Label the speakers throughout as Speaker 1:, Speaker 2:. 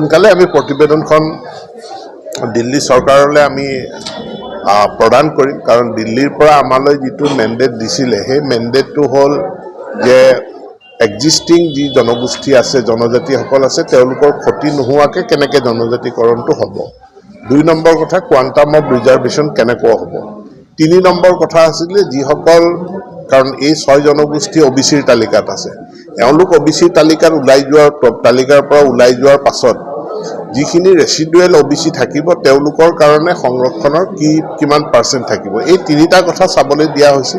Speaker 1: সোনকালে আমি প্ৰতিবেদনখন দিল্লী চৰকাৰলৈ আমি প্ৰদান কৰিম কাৰণ দিল্লীৰ পৰা আমালৈ যিটো মেণ্ডেট দিছিলে সেই মেণ্ডেটটো হ'ল যে এক্সিষ্টিং যি জনগোষ্ঠী আছে জনজাতিসকল আছে তেওঁলোকৰ ক্ষতি নোহোৱাকৈ কেনেকৈ জনজাতিকৰণটো হ'ব 2 নম্বৰ কথা কোৱান্টাম অফ ৰিজাৰ্ভেশ্যন কেনেকুৱা হ'ব 3 নম্বৰ কথা আছিলে যিসকল কাৰণ এই 6 জনগোষ্ঠী OBCৰ তালিকাত আছে এওঁলোক OBCৰ তালিকাত তালিকাৰ পৰা ওলাই যোৱাৰ পাছত যিখিনি ৰেচিডুৱেল OBC থাকিব তেওঁলোকৰ কাৰণে সংৰক্ষণৰ কিমান পাৰ্চেণ্ট থাকিব এই 3টা কথা চাবলৈ দিয়া হৈছে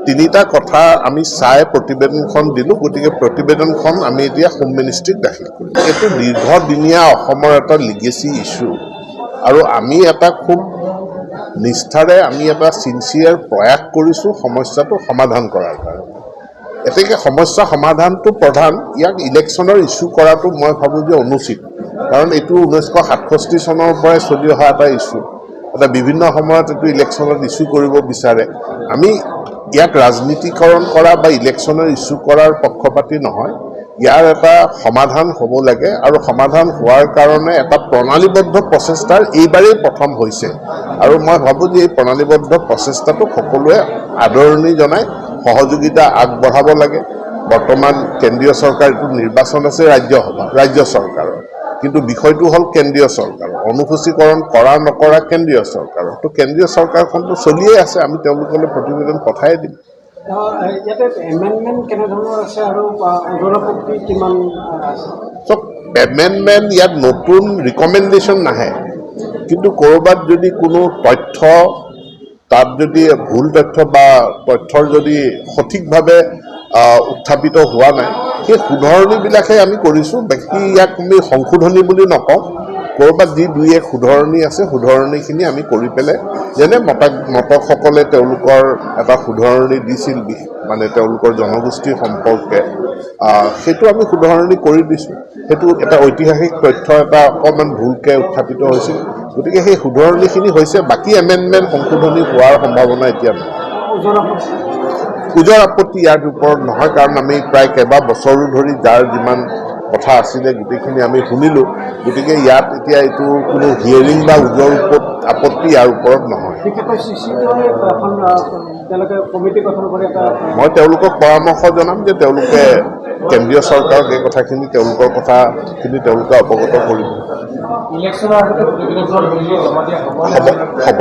Speaker 1: 3টা কথা আমি চাই প্ৰতিবেদনখন দিলোঁ গতিকে প্ৰতিবেদনখন আমি এতিয়া হোম মিনিষ্ট্ৰীক দাখিল কৰিম এইটো দীৰ্ঘদিনীয়া অসমৰ এটা লিগেচি ইস্যু আৰু আমি এটা খুব নিষ্ঠাৰে আমি এটা সিনচিয়াৰ প্ৰয়াস কৰিছোঁ সমস্যাটো সমাধান কৰাৰ কাৰণে এতেকে সমস্যা সমাধানটো প্ৰধান ইয়াক ইলেকশ্যনৰ ইস্যু কৰাটো মই ভাবোঁ যে অনুচিত কাৰণ এইটো 1967 চনৰ পৰাই চলি অহা এটা ইস্যু এটা বিভিন্ন সময়ত এইটো ইলেকশ্যনত ইস্যু কৰিব বিচাৰে আমি ইয়াক ৰাজনীতিকৰণ কৰা বা ইলেকশ্যনৰ ইস্যু কৰাৰ পক্ষপাতি নহয় ইয়াৰ এটা সমাধান হ'ব লাগে আৰু সমাধান হোৱাৰ কাৰণে এটা প্ৰণালীবদ্ধ প্ৰচেষ্টাৰ এইবাৰেই প্ৰথম হৈছে আৰু মই ভাবোঁ যে এই প্ৰণালীবদ্ধ প্ৰচেষ্টাটো সকলোৱে আদৰণি জনাই সহযোগিতা আগবঢ়াব লাগে বৰ্তমান কেন্দ্ৰীয় চৰকাৰ এইটো নিৰ্বাচন আছে ৰাজ্য চৰকাৰৰ কিন্তু বিষয়টো হ'ল কেন্দ্ৰীয় চৰকাৰৰ অনুসূচীকৰণ কৰা নকৰা কেন্দ্ৰীয় চৰকাৰৰ তো কেন্দ্ৰীয় চৰকাৰখনটো চলিয়ে আছে আমি তেওঁলোকলৈ প্ৰতিবেদন পঠাই দিম
Speaker 2: ইয়াতে এমেণ্ডমেণ্ট কেনেধৰণৰ আছে আৰু ওজৰ কিমান আছে
Speaker 1: সব এমেণ্ডমেণ্ট ইয়াত নতুন ৰিকমেণ্ডেশ্যন নাহে কিন্তু ক'ৰবাত যদি কোনো তথ্য তাত যদি ভুল তথ্য বা তথ্যৰ যদি সঠিকভাৱে উত্থাপিত হোৱা নাই সেই শুধৰণিবিলাকহে আমি কৰিছোঁ বাকী ইয়াক আমি সংশোধনী বুলি নকওঁ ক'ৰবাত যি 2-1 শুধৰণি আছে শুধৰণিখিনি আমি কৰি পেলাই যেনে মতকসকলে তেওঁলোকৰ এটা শুধৰণি দিছিল মানে তেওঁলোকৰ জনগোষ্ঠীৰ সম্পৰ্কে সেইটো আমি শুধৰণি কৰি দিছোঁ সেইটো এটা ঐতিহাসিক তথ্য এটা অকণমান ভুলকৈ উত্থাপিত হৈছিল গতিকে সেই শুধৰণিখিনি হৈছে বাকী এমেণ্ডমেণ্ট সংশোধনী হোৱাৰ সম্ভাৱনা এতিয়া নহয় ওজৰ আপত্তি ইয়াৰ ওপৰত নহয় কাৰণ আমি প্ৰায় কেইবা বছৰো ধৰি যাৰ যিমান কথা আছিলে গোটেইখিনি আমি শুনিলোঁ গতিকে ইয়াত এতিয়া এইটো কোনো হিয়াৰিং বা ওজৰ আপত্তি ইয়াৰ ওপৰত নহয় মই তেওঁলোকক পৰামৰ্শ জনাম যে তেওঁলোকে কেন্দ্ৰীয় চৰকাৰক এই কথাখিনি তেওঁলোকৰ কথাখিনি তেওঁলোকে অৱগত কৰিব হ'ব